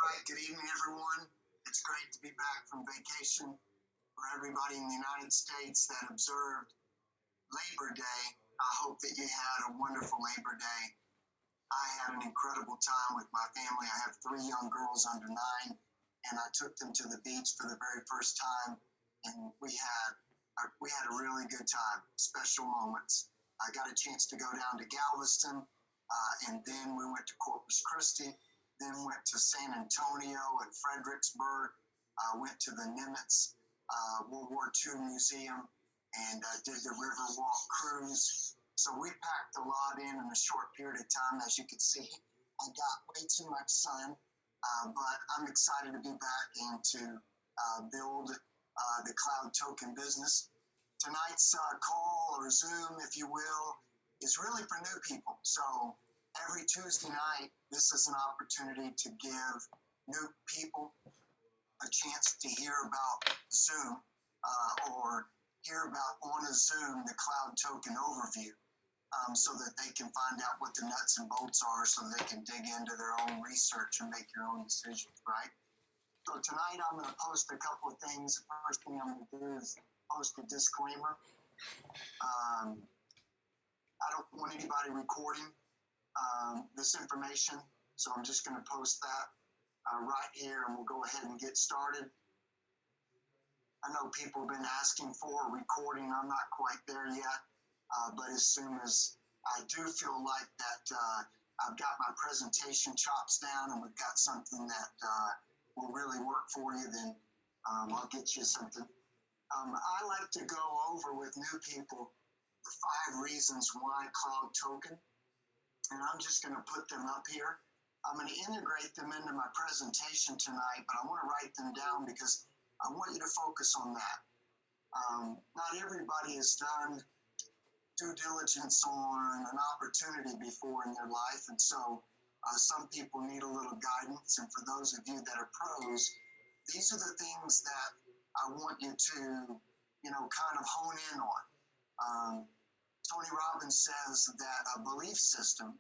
right, good evening, everyone. It's great to be back from vacation. For everybody in the United States that observed Labor Day, I hope that you had a wonderful Labor Day. I had an incredible time with my family. I have 3 young girls under 9, and I took them to the beach for the very first time, and we had a really good time, special moments. I got a chance to go down to Galveston, and then we went to Corpus Christi, then went to San Antonio and Fredericksburg, went to the Nimitz World War II Museum, and did the Riverwalk cruise. So we packed a lot in a short period of time. As you can see, I got way too much sun, but I'm excited to be back and to build the Cloud Token business. Tonight's call, or Zoom, if you will, is really for new people. So every Tuesday night, this is an opportunity to give new people a chance to hear about Zoom, or hear about on a Zoom the Cloud Token overview, so that they can find out what the nuts and bolts are, so they can dig into their own research and make your own decisions, right? So tonight I'm going to post a couple of things. The first thing I'm going to do is post a disclaimer. I don't want anybody recording this information, so I'm just going to post that right here, and we'll go ahead and get started. I know people have been asking for a recording. I'm not quite there yet, but as soon as I do feel like that I've got my presentation chops down and we've got something that will really work for you, then I'll get you something. I like to go over with new people the 5 reasons why Cloud Token, and I'm just going to put them up here. I'm going to integrate them into my presentation tonight, but I want to write them down because I want you to focus on that. Not everybody has done due diligence on an opportunity before in their life, and so some people need a little guidance. And for those of you that are pros, these are the things that I want you to, kind of hone in on. Tony Robbins says that a belief system,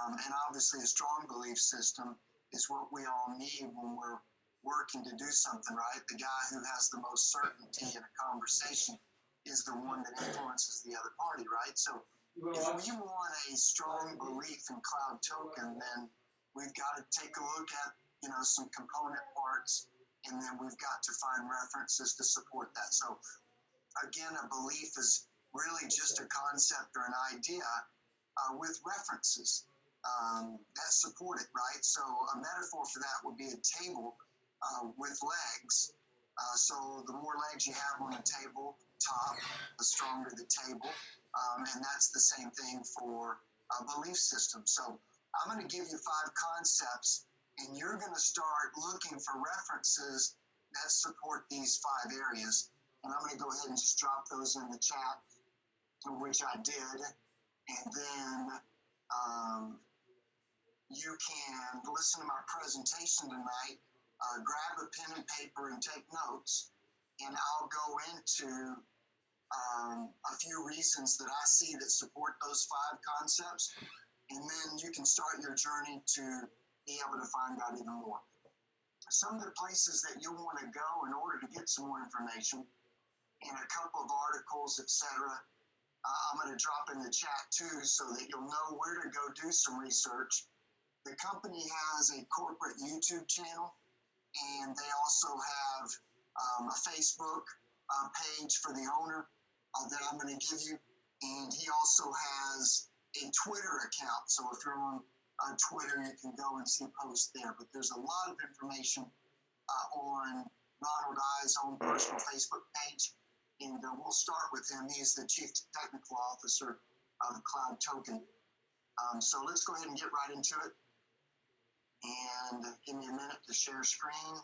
and obviously a strong belief system, is what we all need when we're working to do something, right? The guy who has the most certainty in a conversation is the one that influences the other party, right? So if we want a strong belief in Cloud Token, then we've got to take a look at, some component parts, and then we've got to find references to support that. So again, a belief is really just a concept or an idea with references that support it, right? So a metaphor for that would be a table with legs. So the more legs you have on the table top, the stronger the table. And that's the same thing for a belief system. So I'm going to give you 5 concepts, and you're going to start looking for references that support these 5 areas. And I'm going to go ahead and just drop those in the chat, which I did. And then you can listen to my presentation tonight, grab a pen and paper and take notes, and I'll go into a few reasons that I see that support those 5 concepts, and then you can start your journey to be able to find out even more. Some of the places that you'll want to go in order to get some more information, and a couple of articles, etc., I'm going to drop in the chat too, so that you'll know where to go do some research. The company has a corporate YouTube channel, and they also have a Facebook page for the owner that I'm going to give you, and he also has a Twitter account. So if you're on Twitter, you can go and see posts there. But there's a lot of information on Ronald I's own personal Facebook page, and we'll start with him. He's the Chief Technical Officer of Cloud Token. So let's go ahead and get right into it. And give me a minute to share screen.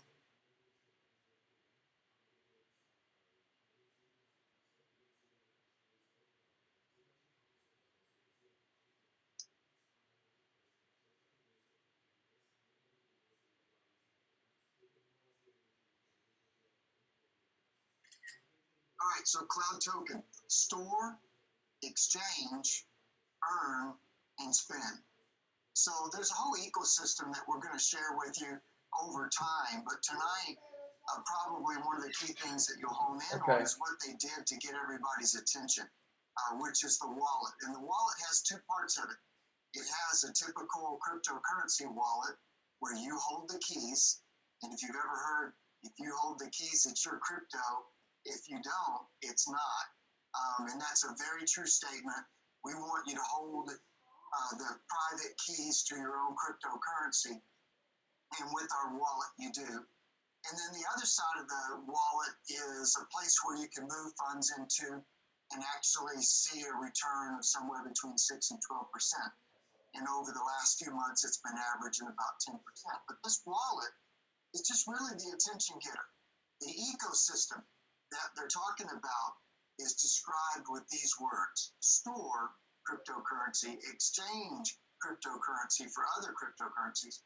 All right, so Cloud Token: store, exchange, earn, and spend. So there's a whole ecosystem that we're going to share with you over time. But tonight, probably one of the key things that you'll hone in on is what they did to get everybody's attention, which is the wallet. And the wallet has two parts of it. It has a typical cryptocurrency wallet where you hold the keys. And if you've ever heard, if you hold the keys, it's your crypto. If you don't, it's not. And that's a very true statement. We want you to hold the private keys to your own cryptocurrency. And with our wallet, you do. And then the other side of the wallet is a place where you can move funds into and actually see a return of somewhere between 6 and 12%. And over the last few months, it's been averaging about 10%. But this wallet is just really the attention getter. The ecosystem that they're talking about is described with these words: store cryptocurrency, exchange cryptocurrency for other cryptocurrencies,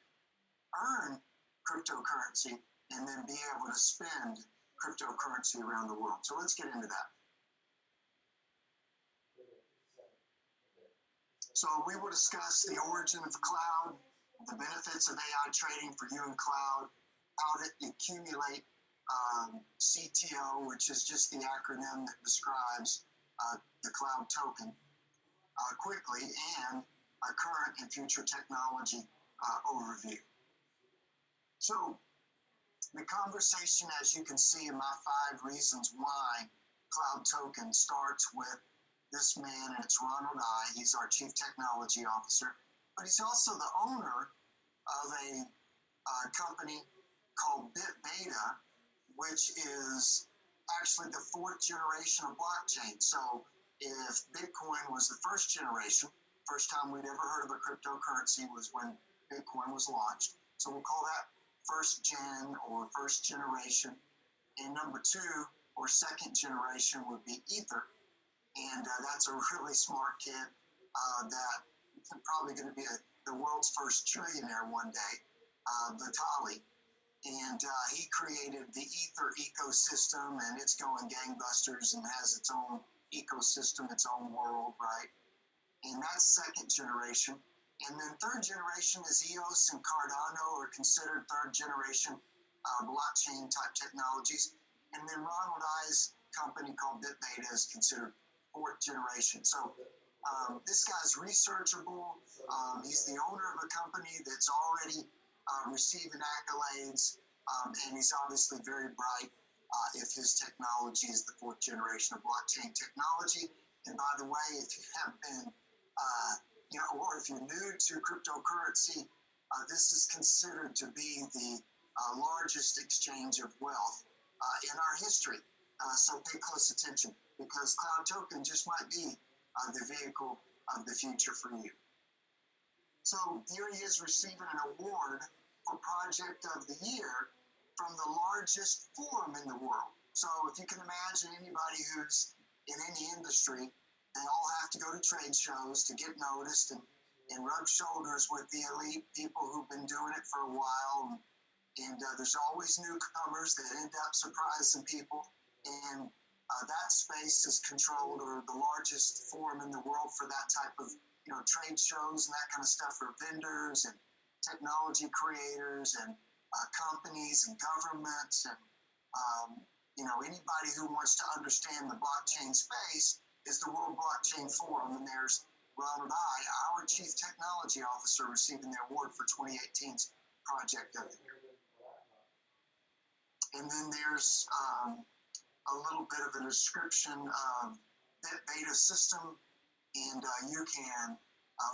earn cryptocurrency, and then be able to spend cryptocurrency around the world. So let's get into that. So we will discuss the origin of the cloud, the benefits of AI trading for you in cloud, how to accumulate CTO, which is just the acronym that describes the cloud token, quickly, and a current and future technology overview. So the conversation, as you can see in my 5 reasons why cloud token, starts with this man, and it's Ronald Ai. He's our Chief Technology Officer, but he's also the owner of a company called BitBeta, which is actually the 4th generation of blockchain. So if Bitcoin was the 1st generation, first time we'd ever heard of a cryptocurrency was when Bitcoin was launched. So we'll call that 1st gen or 1st generation. And number 2 or 2nd generation would be Ether. And that's a really smart kid that's probably going to be the world's first trillionaire one day, Vitalik. And he created the Ether ecosystem, and it's going gangbusters and has its own ecosystem, its own world, right? And that's 2nd generation. And then 3rd generation is EOS and Cardano are considered 3rd generation blockchain type technologies. And then Ronald Ai's company called BitBeta is considered 4th generation. So this guy's researchable. He's the owner of a company that's already receiving accolades, and he's obviously very bright if his technology is the 4th generation of blockchain technology. And by the way, if you have been, or if you're new to cryptocurrency, this is considered to be the largest exchange of wealth in our history. So pay close attention, because Cloud Token just might be the vehicle of the future for you. So here he is receiving an award for Project of the Year from the largest forum in the world. So if you can imagine anybody who's in any industry, they all have to go to trade shows to get noticed and rub shoulders with the elite people who've been doing it for a while. And there's always newcomers that end up surprising people. And that space is controlled, or the largest forum in the world for that type of trade shows and that kind of stuff, for vendors and technology creators and companies and governments and anybody who wants to understand the blockchain space is the World Blockchain Forum. And there's Ronald Ai, our Chief Technology Officer, receiving the award for 2018's Project of the Year. And then there's a little bit of a description of BitBeta system, and you can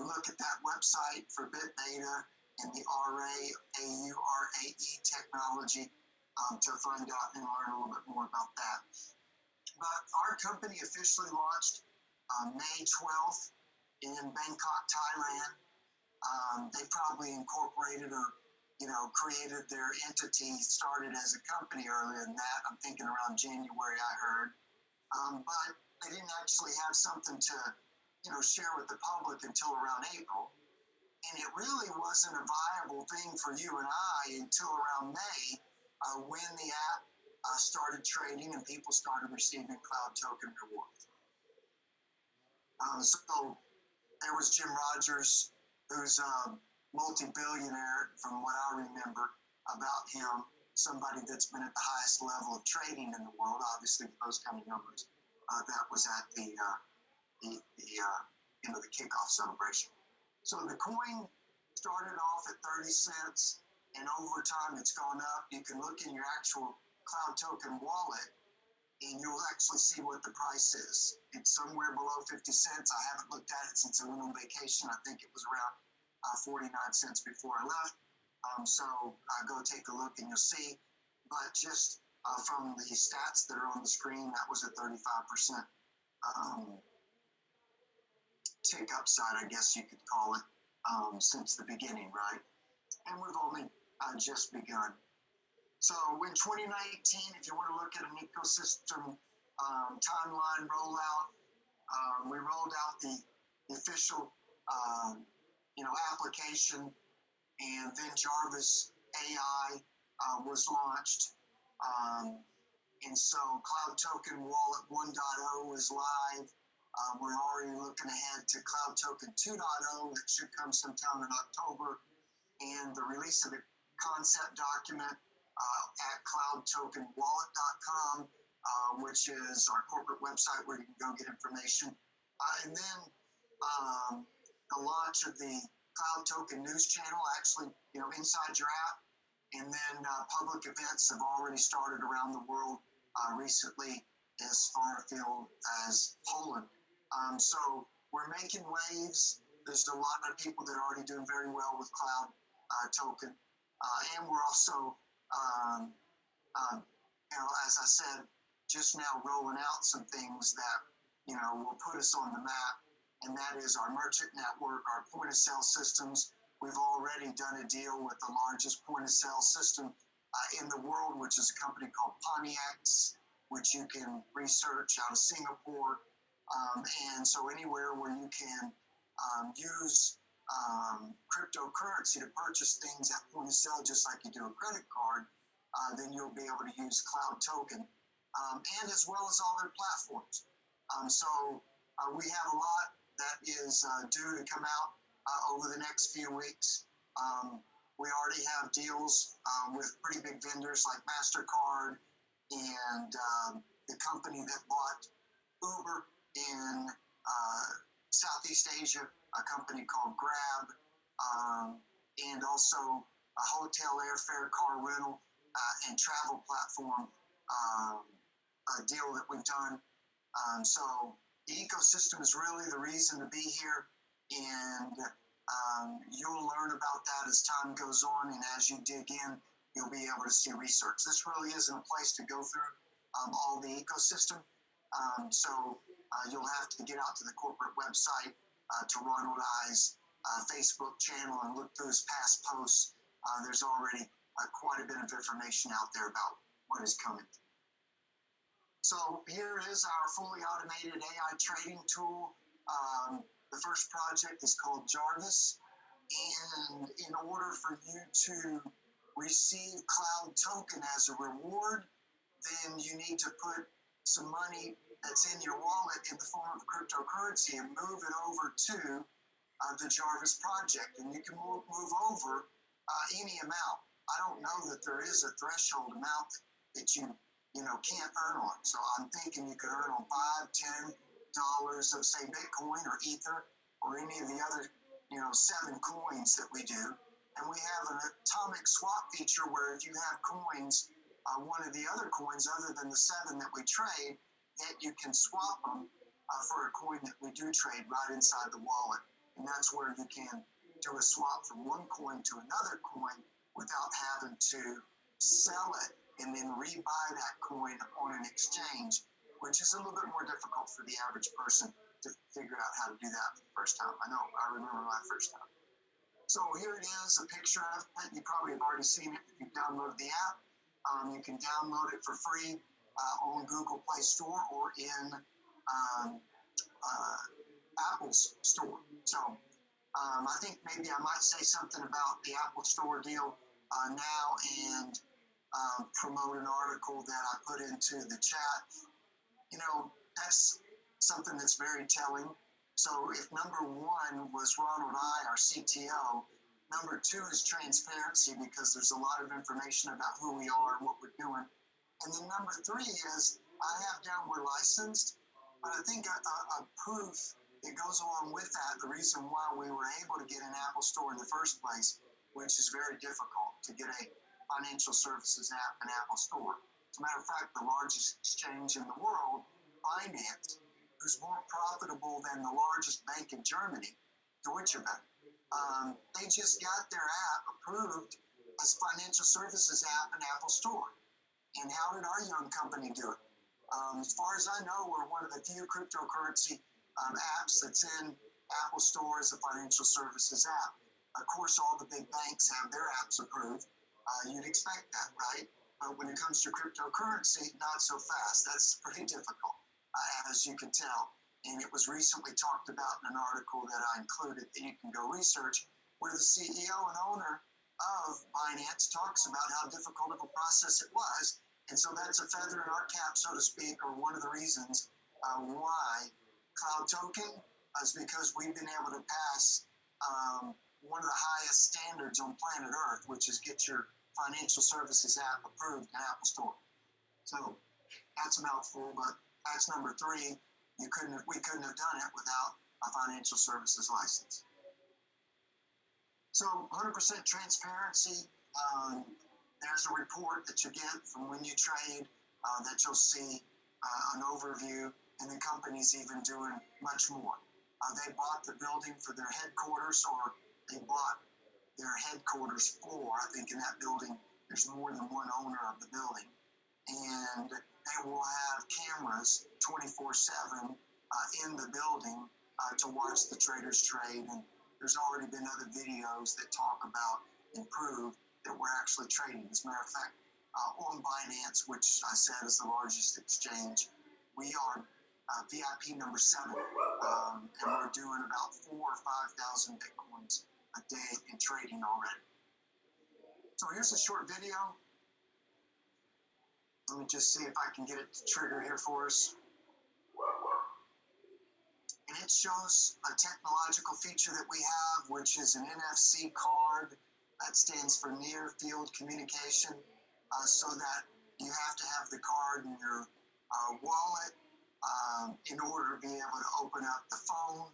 look at that website for BitBeta and the AURAE technology to find out and learn a little bit more about that. But our company officially launched May 12th in Bangkok, Thailand. They probably incorporated or created their entity, started as a company earlier than that. I'm thinking around January, I heard. But they didn't actually have something to, share with the public until around April. And it really wasn't a viable thing for you and I until around May, when the app started trading and people started receiving Cloud Token rewards. So there was Jim Rogers, who's multi-billionaire from what I remember, about him, somebody that's been at the highest level of trading in the world, obviously with those kind of numbers. That was at the kickoff celebration. So the coin started off at 30 cents, and over time it's gone up. You can look in your actual Cloud Token wallet, and you'll actually see what the price is. It's somewhere below 50 cents. I haven't looked at it since I went on vacation. I think it was around 49 cents before I left. So go take a look and you'll see. But just from the stats that are on the screen, that was a 35% tick upside, I guess you could call it, since the beginning, right? And we've only just begun. So in 2019, if you want to look at an ecosystem timeline rollout, we rolled out the official application, and then Jarvis AI was launched. And so Cloud Token Wallet 1.0 is live. We're already looking ahead to Cloud Token 2.0 that should come sometime in October, and the release of the concept document at cloudtokenwallet.com, which is our corporate website where you can go get information. And then the launch of the Cloud Token news channel, actually, inside your app. And then public events have already started around the world recently, as far afield as Poland. So we're making waves. There's a lot of people that are already doing very well with Cloud Token. And we're also, as I said, just now rolling out some things that, will put us on the map. And that is our merchant network, our point of sale systems. We've already done a deal with the largest point of sale system in the world, which is a company called Poniax, which you can research out of Singapore. And so anywhere where you can use cryptocurrency to purchase things at point of sale, just like you do a credit card, then you'll be able to use Cloud Token, and as well as all their platforms. So we have a lot that is due to come out over the next few weeks. We already have deals with pretty big vendors like MasterCard and the company that bought Uber in Southeast Asia, a company called Grab, and also a hotel airfare, car rental, and travel platform deal that we've done. So the ecosystem is really the reason to be here, and you'll learn about that as time goes on, and as you dig in, you'll be able to see research. This really isn't a place to go through all the ecosystem, so you'll have to get out to the corporate website, to Ronald I's Facebook channel, and look through his past posts. There's already quite a bit of information out there about what is coming. So here is our fully automated AI trading tool. The first project is called Jarvis, and in order for you to receive Cloud Token as a reward, then you need to put some money that's in your wallet in the form of cryptocurrency and move it over to the Jarvis project, and you can move over any amount. I don't know that there is a threshold amount that you can't earn on. So I'm thinking you could earn on $5, $10 of, say, Bitcoin or Ether or any of the other, 7 coins that we do. And we have an atomic swap feature where if you have coins, one of the other coins other than the 7 that we trade, that you can swap them for a coin that we do trade right inside the wallet. And that's where you can do a swap from one coin to another coin without having to sell it and then rebuy that coin on an exchange, which is a little bit more difficult for the average person to figure out how to do that for the first time. I know, I remember my first time. So here it is, a picture of it. You probably have already seen it if you've downloaded the app. You can download it for free on Google Play Store or in Apple's store. So I think maybe I might say something about the Apple Store deal now and promote an article that I put into the chat. That's something that's very telling. So if number 1 was Ronald I, our CTO, Number two is transparency, because there's a lot of information about who we are and what we're doing. And then number three is I have down we're licensed, but I think a proof that goes along with that, the reason why we were able to get an Apple Store in the first place, which is very difficult to get a financial services app in Apple Store. As a matter of fact, the largest exchange in the world, Binance, who's more profitable than the largest bank in Germany, Deutsche Bank, they just got their app approved as financial services app in Apple Store. And how did our young company do it? As far as I know, we're one of the few cryptocurrency apps that's in Apple Store as a financial services app. Of course, all the big banks have their apps approved. You'd expect that, right? But when it comes to cryptocurrency, not so fast. That's pretty difficult, as you can tell. And it was recently talked about in an article that I included that you can go research, where the CEO and owner of Binance talks about how difficult of a process it was. And so that's a feather in our cap, so to speak, or one of the reasons why Cloud Token is because we've been able to pass one of the highest standards on planet Earth, which is get your financial services app approved in Apple Store. So that's a mouthful, but that's number three. We couldn't have done it without a financial services license. So 100% transparency. There's a report that you get from when you trade that you'll see an overview, and the company's even doing much more. They bought the building for their headquarters, or they bought their headquarters for, I think in that building, there's more than one owner of the building. And they will have cameras 24/7 in the building to watch the traders trade. And there's already been other videos that talk about and prove that we're actually trading. As a matter of fact, on Binance, which I said is the largest exchange, we are VIP number 7, and we're doing about 4,000 or 5,000 Bitcoins a day in trading already. So here's a short video. Let me just see if I can get it to trigger here for us. And it shows a technological feature that we have, which is an NFC card. That stands for Near Field Communication, so that you have to have the card in your wallet in order to be able to open up the phone.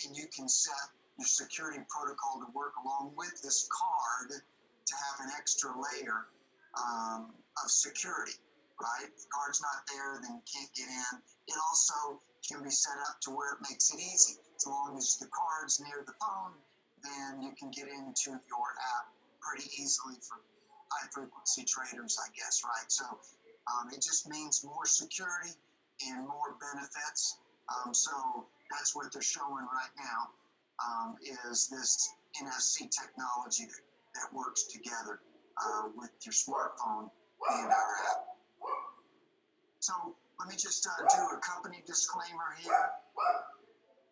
And you can set your security protocol to work along with this card to have an extra layer of security, right? If the card's not there, then you can't get in. It also can be set up to where it makes it easy. As long as the card's near the phone, then you can get into your app pretty easily for high-frequency traders, I guess, right? So it just means more security and more benefits. So that's what they're showing right now, is this NFC technology that works together with your smartphone and our app. So let me just do a company disclaimer here.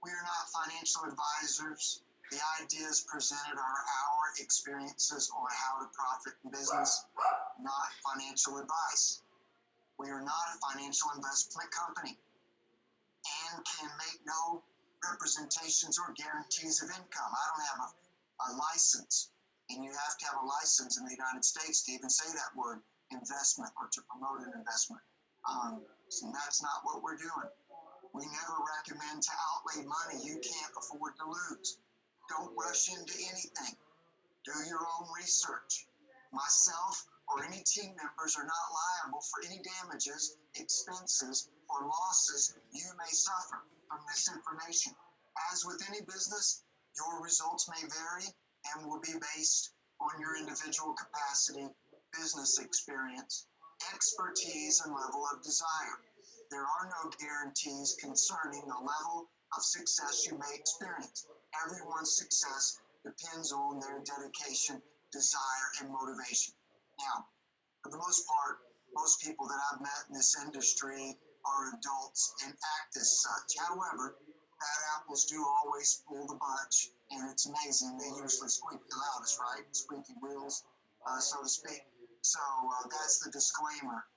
We are not financial advisors. The ideas presented are our experiences on how to profit in business, not financial advice. We are not a financial investment company and can make no representations or guarantees of income. I don't have a license, and you have to have a license in the United States to even say that word, investment, or to promote an investment. So that's not what we're doing. We never recommend to outlay money you can't afford to lose. Don't rush into anything. Do your own research. Myself or any team members are not liable for any damages, expenses, or losses you may suffer from this information. As with any business, your results may vary and will be based on your individual capacity, business experience, expertise, and level of desire. There are no guarantees concerning the level of success you may experience. Everyone's success depends on their dedication, desire, and motivation. Now, for the most part, most people that I've met in this industry are adults and act as such. However, bad apples do always pull the bunch, and it's amazing. They usually squeak the loudest, right? Squeaky wheels, so to speak. So that's the disclaimer,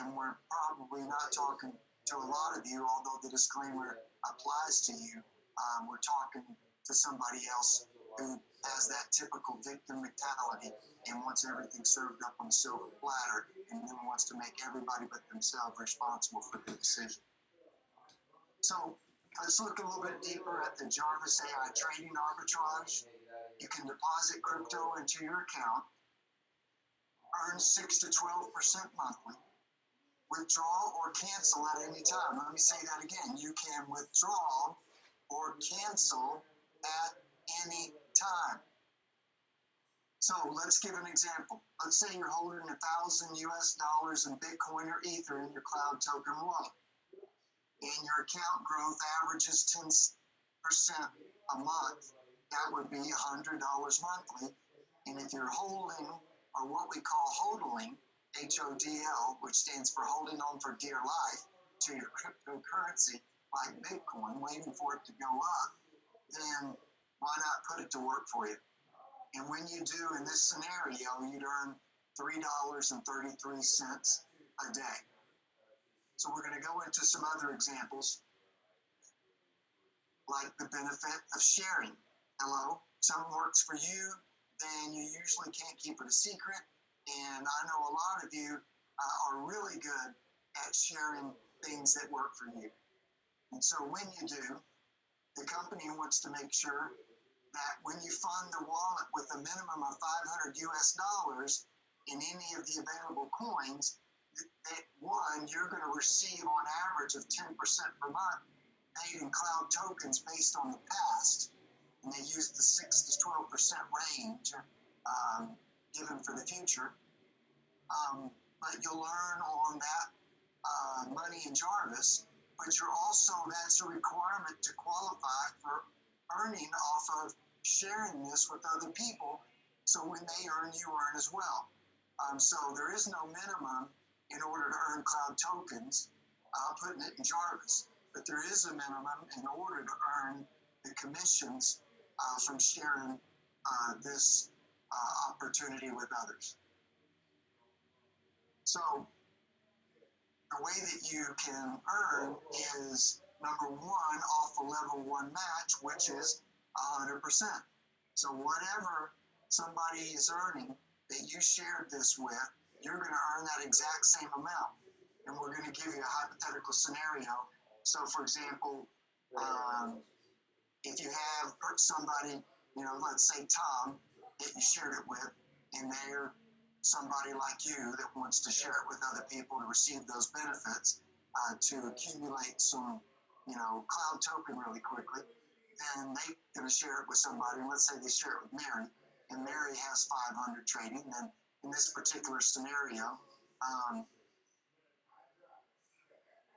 and we're probably not talking to a lot of you, although the disclaimer applies to you. We're talking to somebody else who has that typical victim mentality and wants everything served up on a silver platter and then wants to make everybody but themselves responsible for the decision. So let's look a little bit deeper at the Jarvis AI trading arbitrage. You can deposit crypto into your account, earn 6 to 12% monthly, withdraw or cancel at any time. Let me say that again. You can withdraw or cancel at any time. So let's give an example. Let's say you're holding $1,000 in Bitcoin or Ether in your cloud token wallet, and your account growth averages 10% a month. That would be $100 monthly. And if you're holding, or what we call hodling, HODL, which stands for holding on for dear life, to your cryptocurrency like Bitcoin, waiting for it to go up, then why not put it to work for you? And when you do, in this scenario, you'd earn $3.33 a day. So we're going to go into some other examples, like the benefit of sharing. Hello, something works for you, then you usually can't keep it a secret. And I know a lot of you are really good at sharing things that work for you. And so when you do, the company wants to make sure that when you fund the wallet with a minimum of $500 in any of the available coins, that one, you're going to receive on average of 10% per month paid in cloud tokens based on the past. And they use the 6 to 12% range given for the future. But you'll earn on that money in Jarvis, but you're also, that's a requirement to qualify for earning off of sharing this with other people. So when they earn, you earn as well. So there is no minimum in order to earn cloud tokens, putting it in Jarvis. But there is a minimum in order to earn the commissions from sharing this opportunity with others. So the way that you can earn is, number one, off a level 1 match, which is 100%. So whatever somebody is earning that you shared this with, you're going to earn that exact same amount. And we're going to give you a hypothetical scenario. So, for example, if you have somebody, let's say Tom, that you shared it with, and they're somebody like you that wants to share it with other people to receive those benefits, to accumulate some, cloud token really quickly, then they're going to share it with somebody. And let's say they share it with Mary, and Mary has 500 trading. Then in this particular scenario,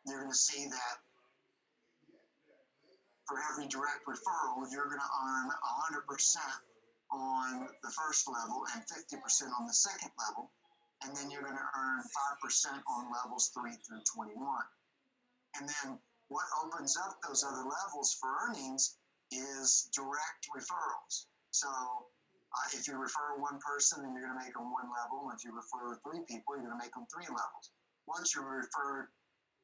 you're going to see that for every direct referral, you're going to earn 100% on the first level and 50% on the second level. And then you're going to earn 5% on levels 3 through 21. And then what opens up those other levels for earnings is direct referrals. So if you refer one person, then you're going to make them 1 level. If you refer 3 people, you're going to make them 3 levels. Once you refer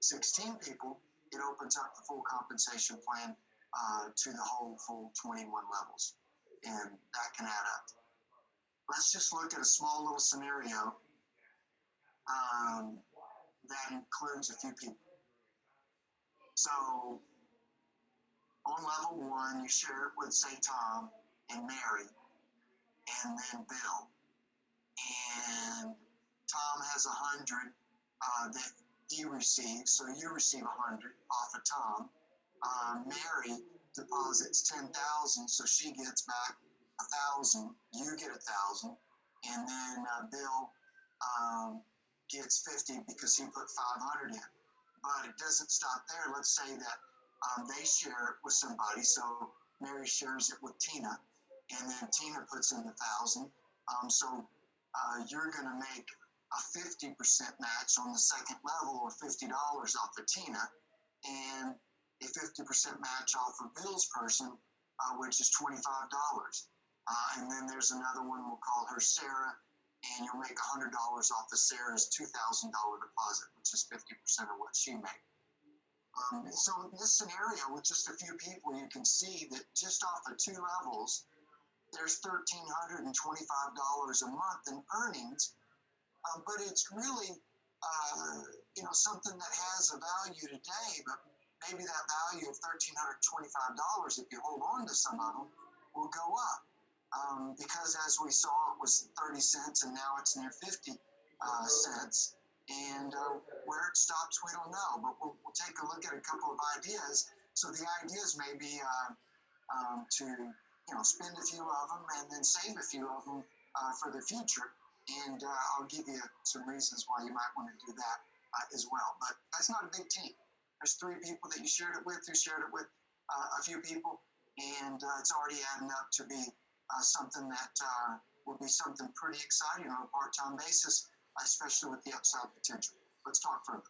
16 people, it opens up the full compensation plan to the whole full 21 levels. And that can add up. Let's just look at a small little scenario that includes a few people. So on level 1, you share it with, say, Tom and Mary, and then Bill. And Tom has 100 that he receives, so you receive 100 off of Tom. Mary deposits 10,000, so she gets back 1,000. You get 1,000, and then Bill gets 50 because he put 500 in. But it doesn't stop there. Let's say that they share it with somebody. So Mary shares it with Tina, and then Tina puts in 1,000. So you're going to make a 50% match on the second level, or $50 off of Tina, and a 50% match off of Bill's person, which is $25. And then there's another one, we'll call her Sarah, and you'll make $100 off of Sarah's $2,000 deposit, which is 50% of what she made. So in this scenario, with just a few people, you can see that just off of 2 levels, there's $1,325 a month in earnings, but it's really, something that has a value today, but maybe that value of $1,325, if you hold on to some of them, will go up. Because as we saw, it was 30 cents and now it's near 50 cents. And where it stops, we don't know, but we'll take a look at a couple of ideas. So the ideas may be to spend a few of them and then save a few of them for the future. And I'll give you some reasons why you might want to do that as well. But that's not a big team. There's 3 people that you shared it with, who shared it with a few people, and it's already adding up to be something that will be something pretty exciting on a part-time basis, especially with the upside potential. Let's talk further.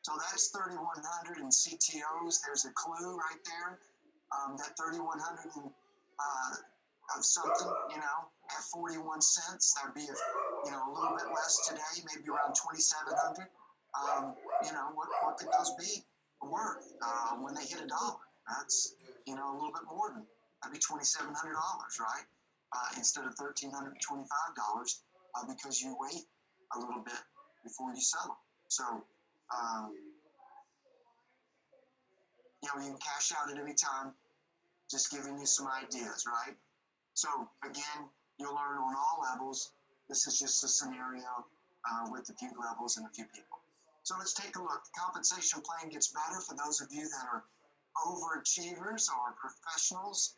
So that's 3,100 in CTOs. There's a clue right there. That 3,100 of something, at 41 cents, that'd be a little bit less today, maybe around 2,700. What could those be worth when they hit $1? That's a little bit more than that'd be $2,700, right? Instead of $1,325, because you wait a little bit before you sell them. So you can cash out at any time. Just giving you some ideas, right? So again, you'll learn on all levels. This is just a scenario with a few levels and a few people. So let's take a look. The compensation plan gets better for those of you that are overachievers or professionals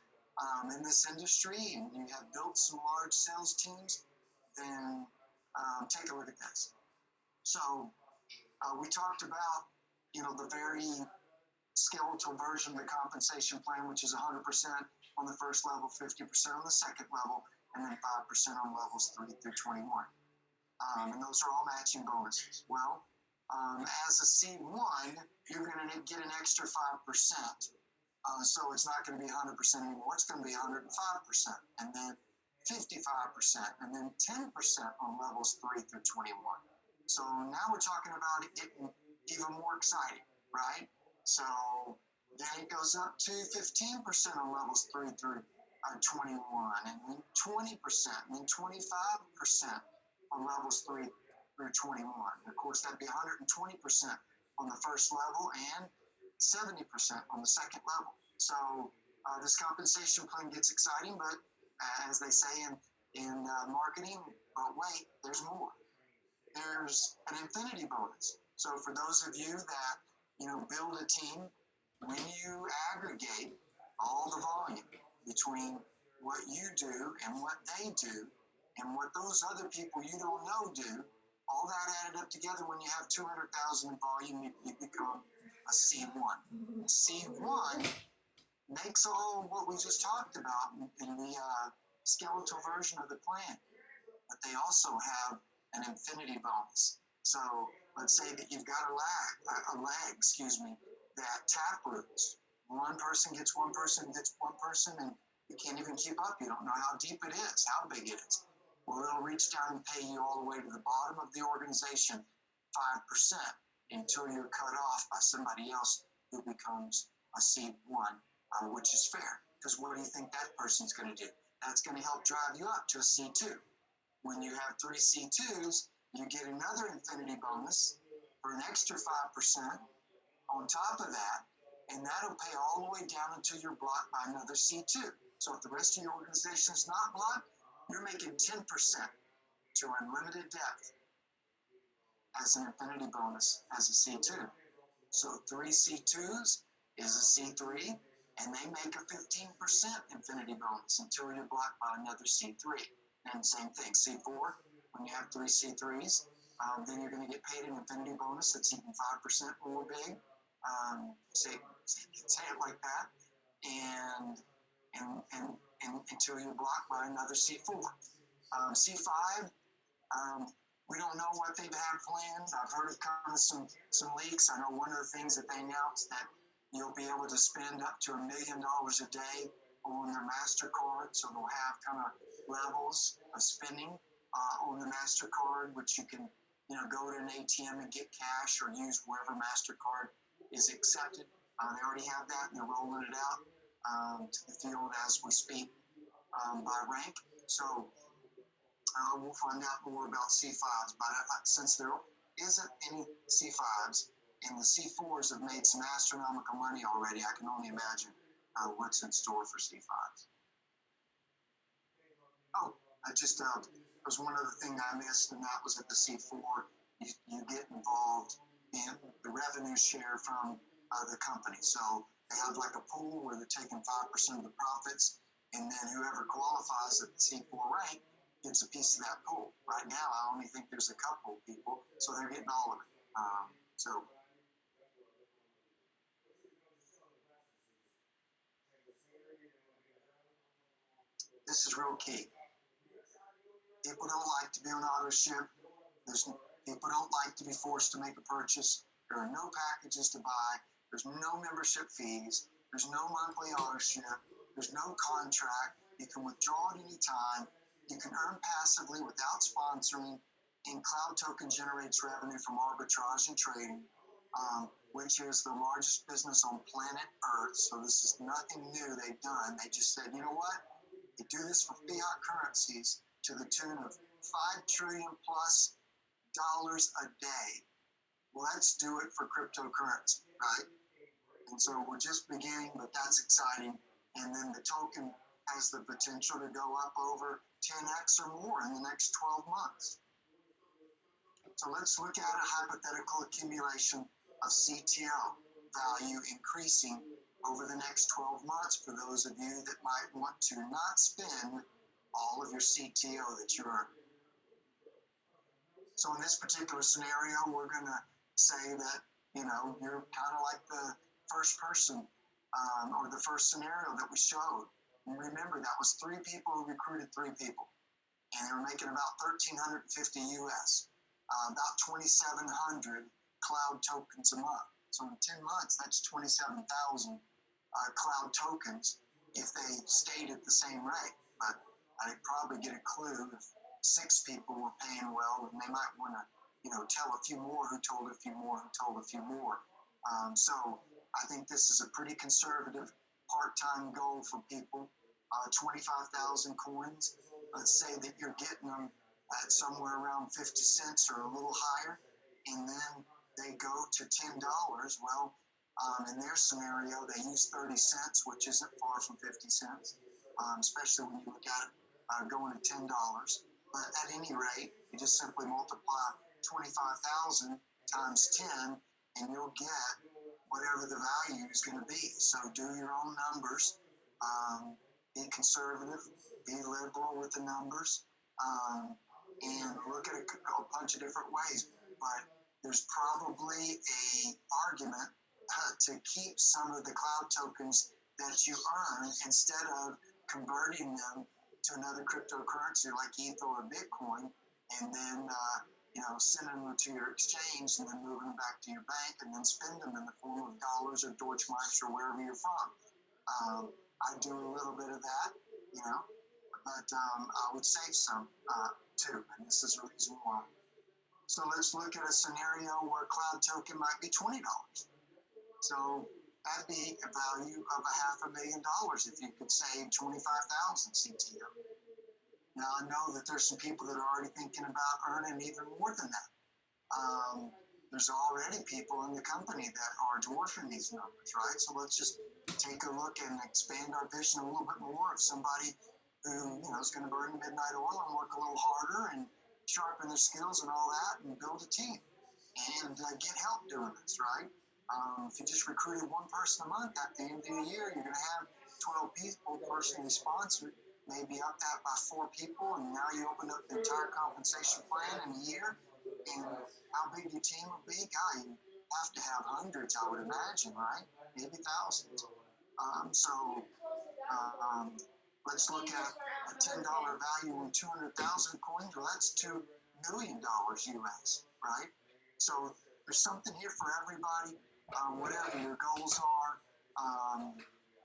in this industry, and you have built some large sales teams. Then take a look at this. So we talked about the very skeletal version of the compensation plan, which is 100% on the first level, 50% on the second level, and then 5% on levels 3 through 21. And those are all matching bonuses. Well, as a C1, you're going to get an extra 5%. So it's not going to be 100% anymore. It's going to be 105%, and then 55%, and then 10% on levels 3 through 21. So now we're talking about it getting even more exciting, right? So then it goes up to 15% on levels 3 through 21, and then 20%, and then 25% on levels 3 through 21. Of course, that'd be 120% on the first level and 70% on the second level. So this compensation plan gets exciting, but as they say in marketing, but wait, there's more. There's an infinity bonus. So for those of you that build a team, when you aggregate all the volume between what you do and what they do and what those other people you don't know do, all that added up together, when you have 200,000 in volume, you become a C1. C1 makes all what we just talked about in the skeletal version of the plan, but they also have an infinity bonus. So let's say that you've got a leg, that tap roots. One person gets one person, and you can't even keep up. You don't know how deep it is, how big it is. Well, it'll reach down and pay you all the way to the bottom of the organization, 5%, until you're cut off by somebody else who becomes a C1, which is fair. Because what do you think that person's going to do? That's going to help drive you up to a C2. When you have 3 C2s, you get another infinity bonus for an extra 5% on top of that, and that'll pay all the way down until you're blocked by another C2. So if the rest of your organization is not blocked, you're making 10% to unlimited depth as an infinity bonus as a C2. So 3 C2s is a C3, and they make a 15% infinity bonus until you're blocked by another C3. And same thing, C4, when you have 3 C3s, then you're going to get paid an infinity bonus that's even 5% more big. Say it like that, and until you're blocked by another C4. C5, we don't know what they have planned. I've heard of kind of some leaks. I know one of the things that they announced that you'll be able to spend up to $1 million a day on their MasterCard, so they'll have kind of levels of spending on the MasterCard, which you can go to an ATM and get cash or use wherever MasterCard is accepted. They already have that, and they're rolling it out to the field as we speak. by rank. So we'll find out more about C5s. But since there isn't any C5s, and the C4s have made some astronomical money already, I can only imagine what's in store for C5s. Oh, there's one other thing I missed, and that was at the C4, you get involved in the revenue share from the company. So they have like a pool where they're taking 5% of the profits, and then whoever qualifies at the C4 rank gets a piece of that pool. Right now, I only think there's a couple of people, so they're getting all of it. So this is real key. People don't like to be on auto ship. People don't like to be forced to make a purchase. There are no packages to buy. There's no membership fees. There's no monthly auto ship. There's no contract. You can withdraw at any time. You can earn passively without sponsoring. And Cloud Token generates revenue from arbitrage and trading, which is the largest business on planet Earth. So this is nothing new they've done. They just said, you know what? They do this for fiat currencies to the tune of $5 trillion plus a day. Well, let's do it for cryptocurrency, right? And so we're just beginning, but that's exciting. And then the token has the potential to go up over 10x or more in the next 12 months. So let's look at a hypothetical accumulation of CTO value increasing over the next 12 months for those of you that might want to not spend all of your CTO that you earn. So in this particular scenario, we're going to say that, you're kind of like the first person or the first scenario that we showed. And remember, that was 3 people who recruited 3 people. And they were making about $1,350 US, about 2,700 cloud tokens a month. So in 10 months, that's 27,000 cloud tokens if they stayed at the same rate. But I'd probably get a clue if 6 people were paying well, and they might want to, tell a few more who told a few more who told a few more. So I think this is a pretty conservative part-time goal for people. 25,000 coins. Let's say that you're getting them at somewhere around 50 cents or a little higher, and then they go to $10. Well, in their scenario, they use 30 cents, which isn't far from 50 cents, especially when you look at it going to $10. But at any rate, you just simply multiply 25,000 times 10, and you'll get whatever the value is going to be. So do your own numbers. Be conservative, be liberal with the numbers, and look at a bunch of different ways. But there's probably a argument to keep some of the cloud tokens that you earn instead of converting them to another cryptocurrency like ETH or Bitcoin, and then sending them to your exchange and then moving them back to your bank and then spend them in the form of dollars or Deutschmarks or wherever you're from. I do a little bit of that, but I would save some too, and this is the reason why. So let's look at a scenario where a cloud token might be $20. So that'd be a value of $500,000 if you could save 25,000 CTO. Now I know that there's some people that are already thinking about earning even more than that. There's already people in the company that are dwarfing these numbers, right? So let's just take a look and expand our vision a little bit more of somebody who, is going to burn midnight oil and work a little harder and sharpen their skills and all that and build a team and get help doing this, right? If you just recruited one person a month, at the end of the year, you're going to have 12 people personally sponsored, maybe up that by 4 people, and now you open up the entire compensation plan in a year. And how big your team will be? God, you have to have hundreds, I would imagine, right? Maybe thousands. Let's look at a $10 value on 200,000 coins. Well, that's $2 million US, right? So there's something here for everybody. Whatever your goals are,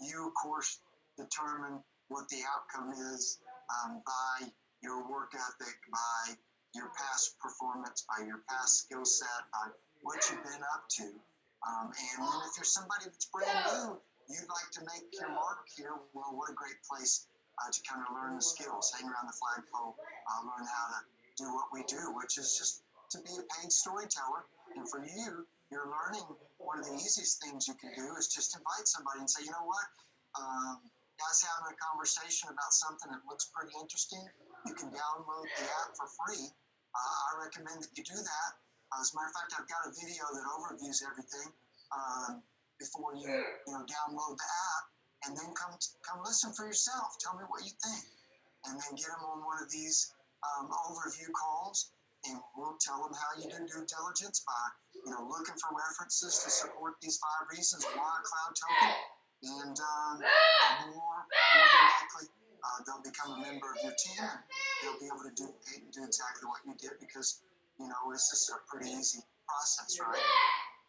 you, of course, determine what the outcome is by your work ethic, by your past performance, by your past skill set, by what you've been up to. And then if you're somebody that's brand new, you'd like to make your mark here, well, what a great place to kind of learn the skills, hang around the flagpole, learn how to do what we do, which is just to be a paid storyteller. And for you, you're learning one of the easiest things you can do is just invite somebody and say, you know what, guys having a conversation about something that looks pretty interesting. You can download the app for free. I recommend that you do that. As a matter of fact, I've got a video that overviews everything before you download the app, and then come listen for yourself. Tell me what you think, and then get them on one of these overview calls, and we'll tell them how you do due diligence by looking for references to support these 5 reasons why a cloud token, and more than likely they'll become a member of your team, and they'll be able to do exactly what you did, because it's just a pretty easy process, right?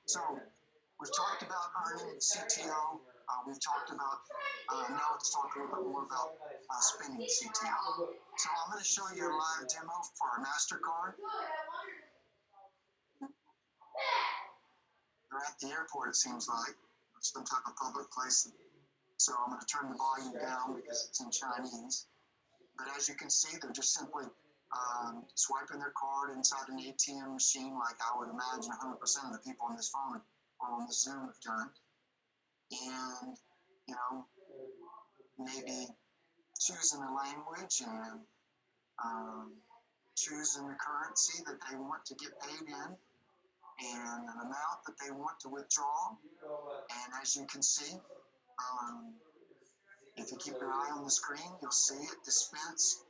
So we've talked about earning CTO. We've talked about, now let's talk a little bit more about spending CTO. So I'm going to show you a live demo for our MasterCard. They're at the airport, it seems like, or some type of public place. So I'm going to turn the volume down because it's in Chinese. But as you can see, they're just simply swiping their card inside an ATM machine, like I would imagine 100% of the people on this phone or on the Zoom have done. And, maybe choosing a language and choosing the currency that they want to get paid in and an amount that they want to withdraw. And as you can see, if you keep your eye on the screen, you'll see it dispense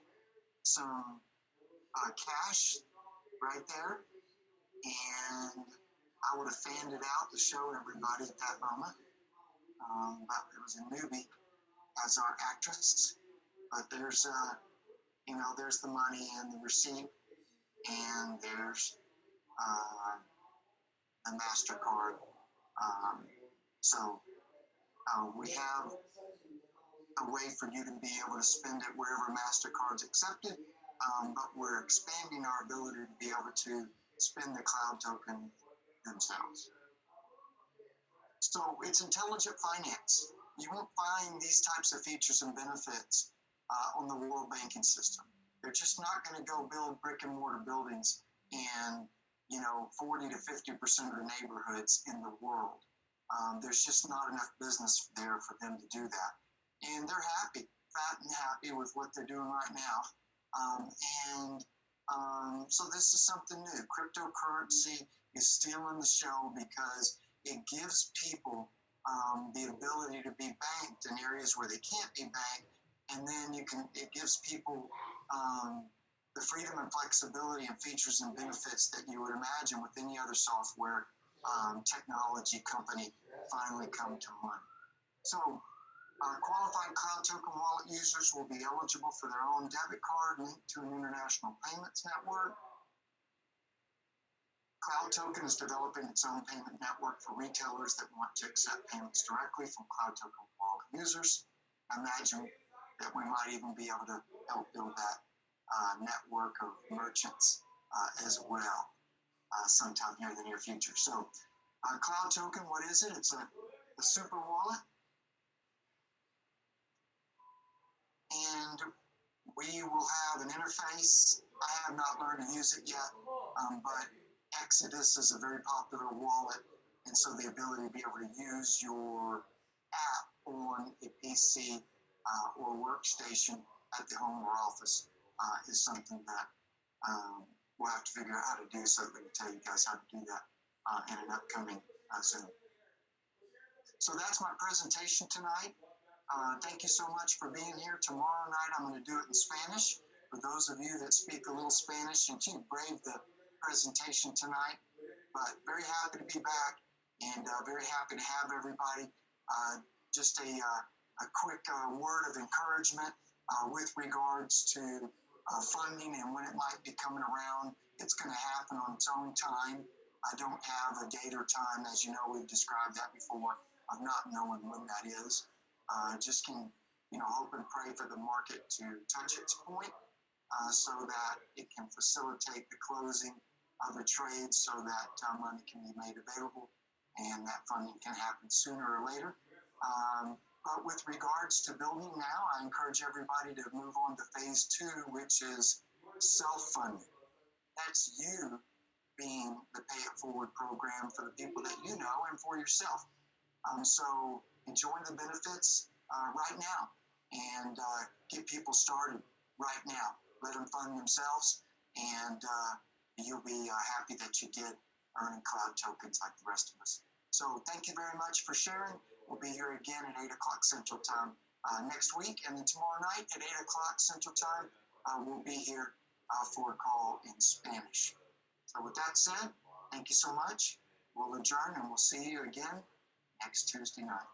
some cash right there. And I would have fanned it out to show everybody at that moment. But it was a newbie as our actress. But there's, there's the money and the receipt, and there's the MasterCard. So we have a way for you to be able to spend it wherever MasterCard's accepted, but we're expanding our ability to be able to spend the cloud token themselves. So it's intelligent finance. You won't find these types of features and benefits on the world banking system. They're just not going to go build brick and mortar buildings in 40 to 50% of the neighborhoods in the world. There's just not enough business there for them to do that. And they're happy, fat and happy with what they're doing right now. So this is something new. Cryptocurrency is stealing the show because it gives people the ability to be banked in areas where they can't be banked, and then it gives people the freedom and flexibility and features and benefits that you would imagine with any other software technology company finally come to mind. So qualified Cloud Token wallet users will be eligible for their own debit card linked to an international payments network. Cloud Token is developing its own payment network for retailers that want to accept payments directly from Cloud Token wallet users. I imagine that we might even be able to help build that network of merchants as well sometime here in the near future. So Cloud Token, what is it? It's a super wallet. And we will have an interface. I have not learned to use it yet, but Exodus is a very popular wallet, and so the ability to be able to use your app on a PC or workstation at the home or office is something that we'll have to figure out how to do, so that we can tell you guys how to do that in an upcoming Zoom. So that's my presentation tonight. Thank you so much for being here. Tomorrow night I'm going to do it in Spanish. For those of you that speak a little Spanish, and you braved the presentation tonight, but very happy to be back, and very happy to have everybody. Just a quick word of encouragement with regards to funding and when it might be coming around. It's going to happen on its own time. I don't have a date or time, as you know, we've described that before, of not knowing when that is. Just can, hope and pray for the market to touch its point so that it can facilitate the closing of the trade, so that money can be made available and that funding can happen sooner or later. But with regards to building now, I encourage everybody to move on to phase two, which is self-funding. That's you being the pay it forward program for the people that you know and for yourself. So enjoy the benefits right now and get people started right now. Let them fund themselves, and you'll be happy that you did earning cloud tokens like the rest of us. So thank you very much for sharing. We'll be here again at 8 o'clock Central Time next week, and then tomorrow night at 8 o'clock Central Time, we'll be here for a call in Spanish. So with that said, thank you so much. We'll adjourn, and we'll see you again next Tuesday night.